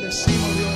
bendecimos, Dios.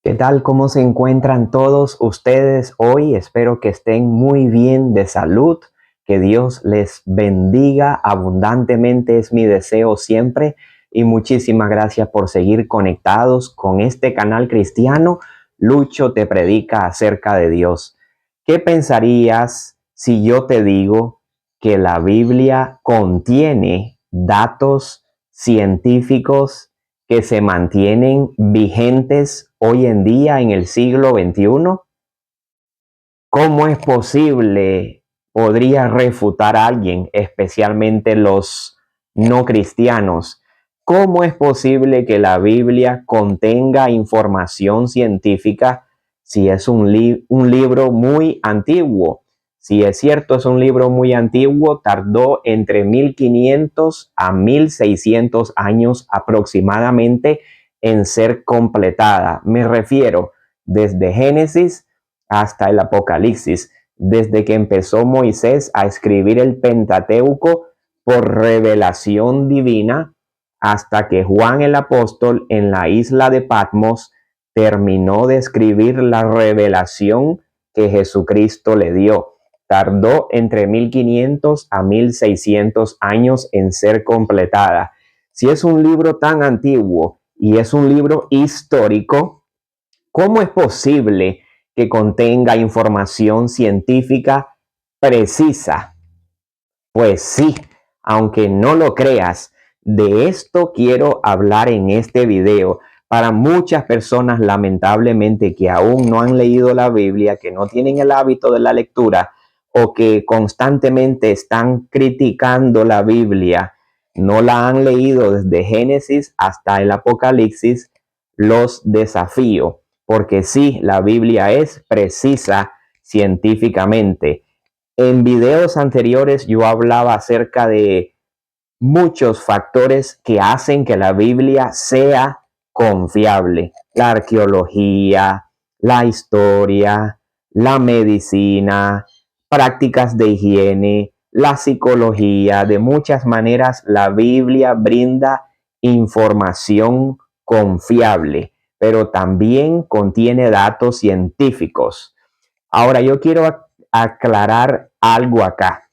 ¿Qué tal? ¿Cómo se encuentran todos ustedes hoy? Espero que estén muy bien de salud, que Dios les bendiga abundantemente, es mi deseo siempre. Y muchísimas gracias por seguir conectados con este canal cristiano. Lucho te predica acerca de Dios. ¿Qué pensarías si yo te digo que la Biblia contiene datos científicos que se mantienen vigentes hoy en día en el siglo XXI? ¿Cómo es posible? ¿Podría refutar a alguien, especialmente los no cristianos? ¿Cómo es posible que la Biblia contenga información científica si es un libro muy antiguo? Si es cierto, es un libro muy antiguo, tardó entre 1500 a 1600 años aproximadamente en ser completada. Me refiero desde Génesis hasta el Apocalipsis, desde que empezó Moisés a escribir el Pentateuco por revelación divina, hasta que Juan el apóstol en la isla de Patmos terminó de escribir la revelación que Jesucristo le dio. Tardó entre 1500 a 1600 años en ser completada. Si es un libro tan antiguo y es un libro histórico, ¿cómo es posible que contenga información científica precisa? Pues sí, aunque no lo creas, de esto quiero hablar en este video. Para muchas personas, lamentablemente, que aún no han leído la Biblia, que no tienen el hábito de la lectura o que constantemente están criticando la Biblia, no la han leído desde Génesis hasta el Apocalipsis, los desafío, porque sí, la Biblia es precisa científicamente. En videos anteriores yo hablaba acerca de muchos factores que hacen que la Biblia sea confiable. La arqueología, la historia, la medicina, prácticas de higiene, la psicología. De muchas maneras la Biblia brinda información confiable, pero también contiene datos científicos. Ahora yo quiero aclarar algo acá.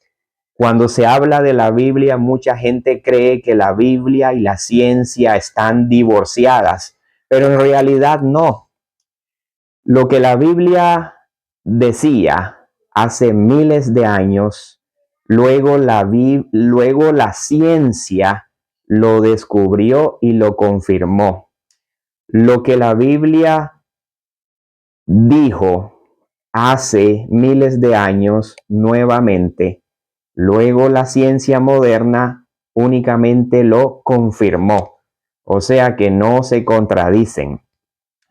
Cuando se habla de la Biblia, mucha gente cree que la Biblia y la ciencia están divorciadas, pero en realidad no. Lo que la Biblia decía hace miles de años, luego la ciencia lo descubrió y lo confirmó. Lo que la Biblia dijo hace miles de años nuevamente, luego la ciencia moderna únicamente lo confirmó. O sea que no se contradicen.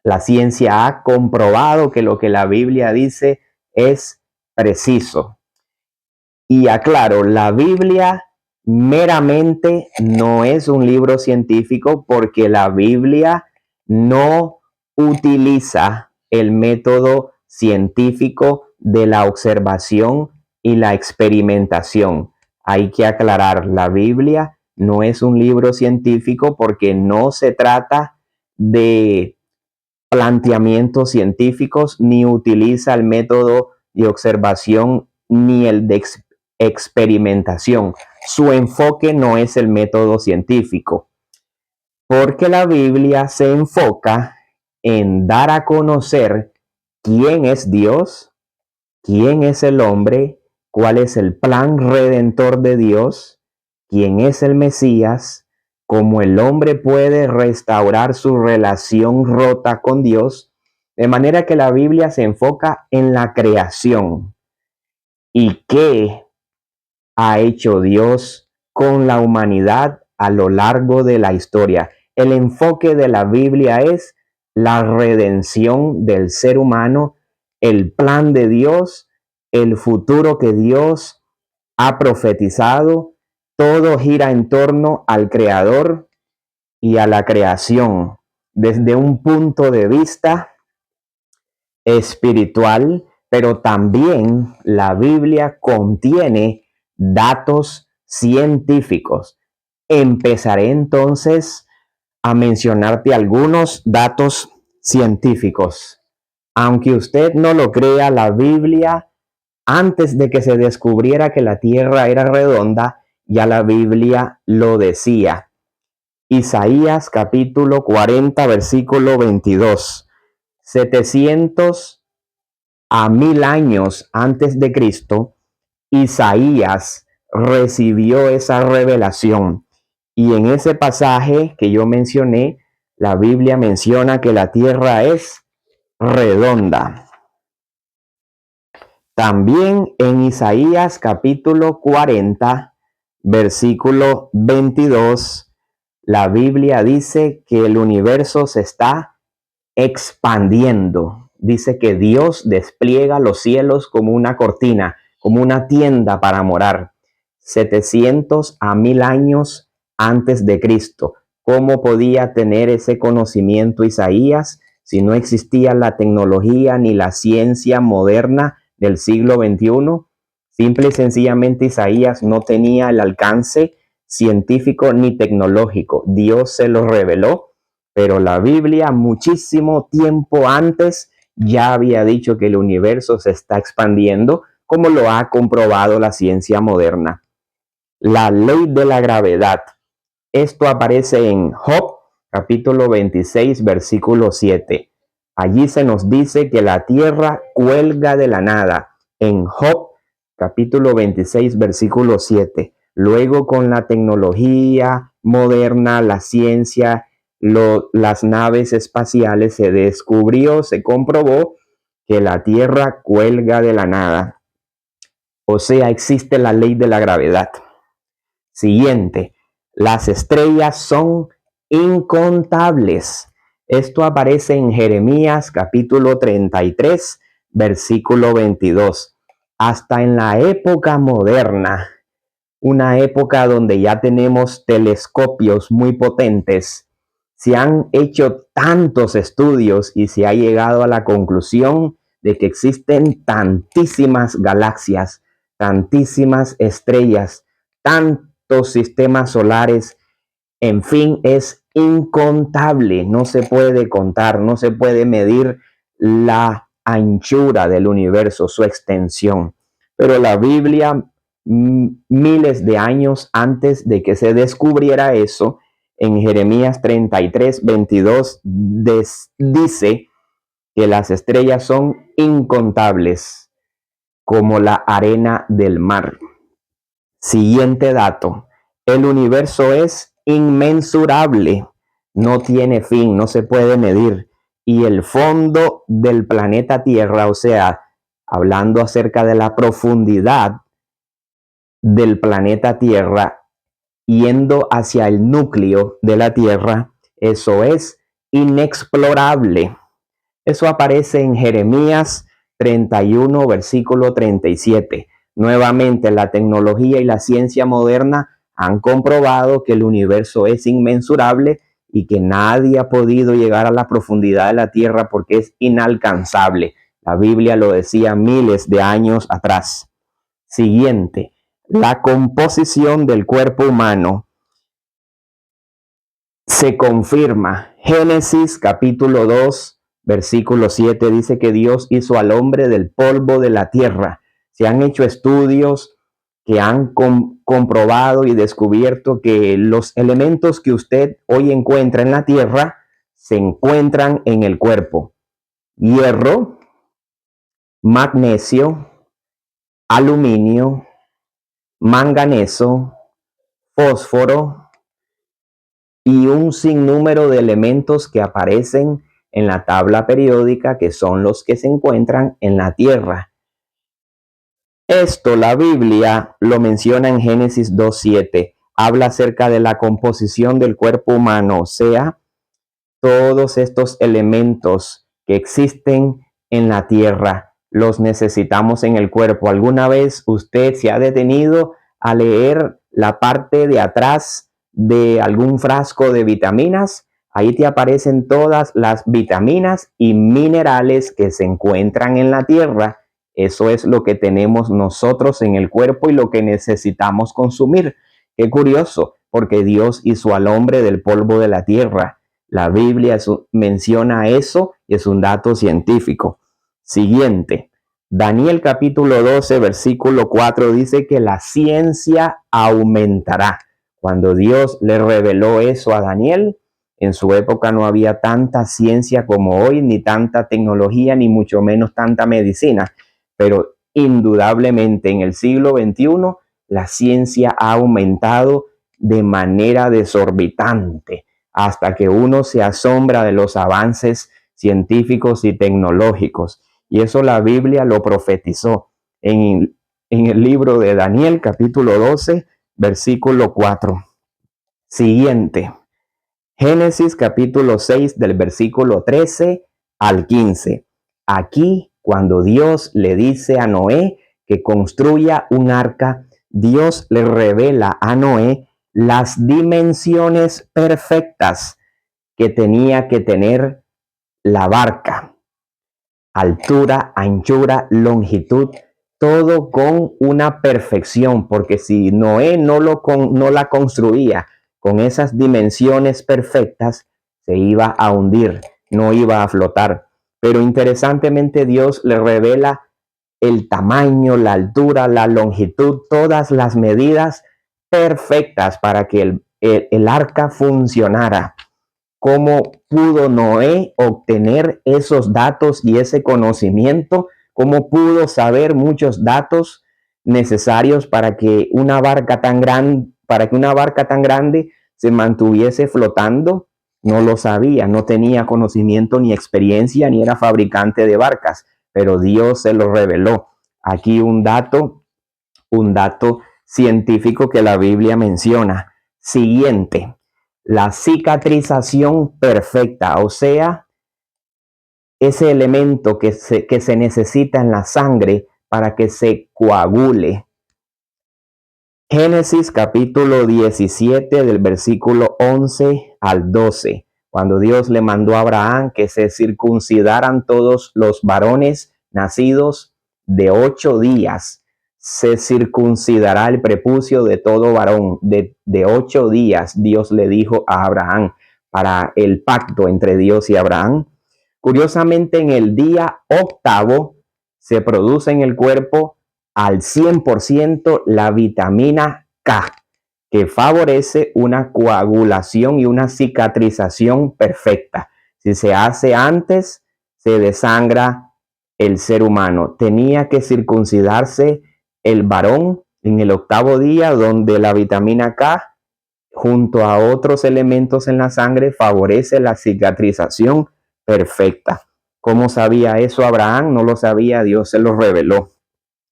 La ciencia ha comprobado que lo que la Biblia dice es preciso. Y aclaro, la Biblia meramente no es un libro científico porque la Biblia no utiliza el método científico de la observación y la experimentación. Hay que aclarar, la Biblia no es un libro científico porque no se trata de planteamientos científicos, ni utiliza el método de observación ni el de experimentación. Su enfoque no es el método científico, porque la Biblia se enfoca en dar a conocer quién es Dios, quién es el hombre, cuál es el plan redentor de Dios, quién es el Mesías, cómo el hombre puede restaurar su relación rota con Dios, de manera que la Biblia se enfoca en la creación y qué ha hecho Dios con la humanidad a lo largo de la historia. El enfoque de la Biblia es la redención del ser humano, el plan de Dios, el futuro que Dios ha profetizado. Todo gira en torno al Creador y a la creación desde un punto de vista espiritual, pero también la Biblia contiene datos científicos. Empezaré entonces a mencionarte algunos datos científicos. Aunque usted no lo crea, la Biblia, antes de que se descubriera que la Tierra era redonda, ya la Biblia lo decía. Isaías capítulo 40, versículo 22. 700 a 1000 años antes de Cristo, Isaías recibió esa revelación. Y en ese pasaje que yo mencioné, la Biblia menciona que la tierra es redonda. También en Isaías capítulo 40, versículo 22, la Biblia dice que el universo se está expandiendo. Dice que Dios despliega los cielos como una cortina, como una tienda para morar. 700 a 1000 años antes de Cristo. ¿Cómo podía tener ese conocimiento Isaías si no existía la tecnología ni la ciencia moderna del siglo XXI? Simple y sencillamente Isaías no tenía el alcance científico ni tecnológico. Dios se lo reveló, pero la Biblia muchísimo tiempo antes ya había dicho que el universo se está expandiendo, como lo ha comprobado la ciencia moderna. La ley de la gravedad. Esto aparece en Job, capítulo 26, versículo 7. Allí se nos dice que la tierra cuelga de la nada. En Job, capítulo 26, versículo 7. Luego con la tecnología moderna, la ciencia, las naves espaciales, se descubrió, se comprobó que la tierra cuelga de la nada. O sea, existe la ley de la gravedad. Siguiente, las estrellas son incontables. Esto aparece en Jeremías capítulo 33, versículo 22. Hasta en la época moderna, una época donde ya tenemos telescopios muy potentes, se han hecho tantos estudios y se ha llegado a la conclusión de que existen tantísimas galaxias, tantísimas estrellas, tantos sistemas solares, en fin, es incontable, no se puede contar, no se puede medir la anchura del universo, su extensión. Pero la Biblia, miles de años antes de que se descubriera eso, en Jeremías 33, 22, dice que las estrellas son incontables como la arena del mar. Siguiente dato, el universo es inmensurable, no tiene fin, no se puede medir. Y el fondo del planeta Tierra, o sea, hablando acerca de la profundidad del planeta Tierra, yendo hacia el núcleo de la Tierra, eso es inexplorable. Eso aparece en Jeremías 31, versículo 37. Nuevamente, la tecnología y la ciencia moderna han comprobado que el universo es inmensurable y que nadie ha podido llegar a la profundidad de la Tierra porque es inalcanzable. La Biblia lo decía miles de años atrás. Siguiente, la composición del cuerpo humano se confirma. Génesis capítulo 2, versículo 7 dice que Dios hizo al hombre del polvo de la tierra. Se han hecho estudios que han comprobado y descubierto que los elementos que usted hoy encuentra en la tierra se encuentran en el cuerpo. Hierro, magnesio, aluminio, manganeso, fósforo y un sinnúmero de elementos que aparecen en la tabla periódica, que son los que se encuentran en la tierra. Esto la Biblia lo menciona en Génesis 2:7. Habla acerca de la composición del cuerpo humano, o sea, todos estos elementos que existen en la tierra los necesitamos en el cuerpo. ¿Alguna vez usted se ha detenido a leer la parte de atrás de algún frasco de vitaminas? Ahí te aparecen todas las vitaminas y minerales que se encuentran en la tierra. Eso es lo que tenemos nosotros en el cuerpo y lo que necesitamos consumir. Qué curioso, porque Dios hizo al hombre del polvo de la tierra. La Biblia menciona eso y es un dato científico. Siguiente. Daniel capítulo 12, versículo 4 dice que la ciencia aumentará. Cuando Dios le reveló eso a Daniel, en su época no había tanta ciencia como hoy, ni tanta tecnología, ni mucho menos tanta medicina. Pero indudablemente en el siglo XXI la ciencia ha aumentado de manera desorbitante hasta que uno se asombra de los avances científicos y tecnológicos. Y eso la Biblia lo profetizó en el libro de Daniel, capítulo 12, versículo 4. Siguiente. Génesis capítulo 6 del versículo 13 al 15. Aquí, cuando Dios le dice a Noé que construya un arca, Dios le revela a Noé las dimensiones perfectas que tenía que tener la barca. Altura, anchura, longitud, todo con una perfección, porque si Noé no la construía con esas dimensiones perfectas, se iba a hundir, no iba a flotar. Pero interesantemente Dios le revela el tamaño, la altura, la longitud, todas las medidas perfectas para que el arca funcionara. ¿Cómo pudo Noé obtener esos datos y ese conocimiento? ¿Cómo pudo saber muchos datos necesarios para que una barca tan grande se mantuviese flotando? No lo sabía, no tenía conocimiento ni experiencia, ni era fabricante de barcas, pero Dios se lo reveló. Aquí un dato científico que la Biblia menciona. Siguiente. La cicatrización perfecta, o sea, ese elemento que se necesita en la sangre para que se coagule. Génesis capítulo 17 del versículo 11 al 12, cuando Dios le mandó a Abraham que se circuncidaran todos los varones nacidos de 8 días. Se circuncidará el prepucio de todo varón de 8 días, Dios le dijo a Abraham, para el pacto entre Dios y Abraham. Curiosamente, en el día octavo se produce en el cuerpo al 100% la vitamina K, que favorece una coagulación y una cicatrización perfecta. Si se hace antes, se desangra el ser humano. Tenía que circuncidarse el varón en el octavo día, donde la vitamina K, junto a otros elementos en la sangre, favorece la cicatrización perfecta. ¿Cómo sabía eso Abraham? No lo sabía, Dios se lo reveló.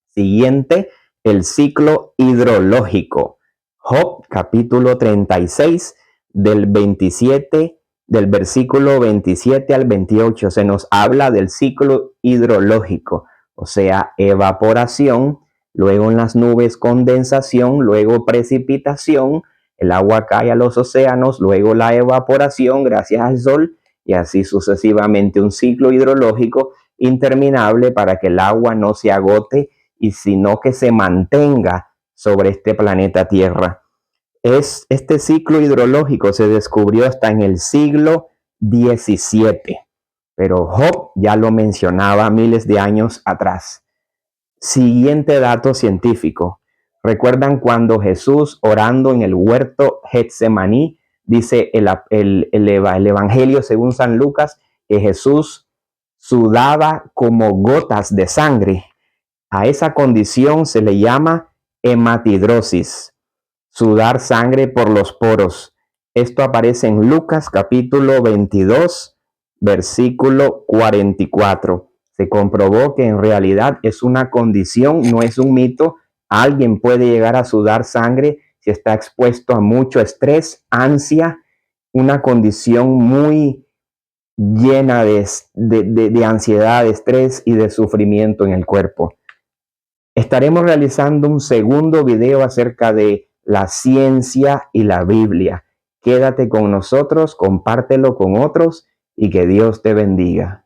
Siguiente, el ciclo hidrológico. Job capítulo 36 del versículo 27 al 28 se nos habla del ciclo hidrológico, o sea, evaporación, luego en las nubes condensación, luego precipitación, el agua cae a los océanos, luego la evaporación gracias al sol y así sucesivamente, un ciclo hidrológico interminable para que el agua no se agote y sino que se mantenga sobre este planeta Tierra. Este ciclo hidrológico se descubrió hasta en el siglo XVII, pero Job ya lo mencionaba miles de años atrás. Siguiente dato científico. ¿Recuerdan cuando Jesús, orando en el huerto Getsemaní, dice el Evangelio según San Lucas, que Jesús sudaba como gotas de sangre? A esa condición se le llama hematidrosis, sudar sangre por los poros. Esto aparece en Lucas capítulo 22, versículo 44. Se comprobó que en realidad es una condición, no es un mito. Alguien puede llegar a sudar sangre si está expuesto a mucho estrés, ansia, una condición muy llena de ansiedad, de estrés y de sufrimiento en el cuerpo. Estaremos realizando un segundo video acerca de la ciencia y la Biblia. Quédate con nosotros, compártelo con otros y que Dios te bendiga.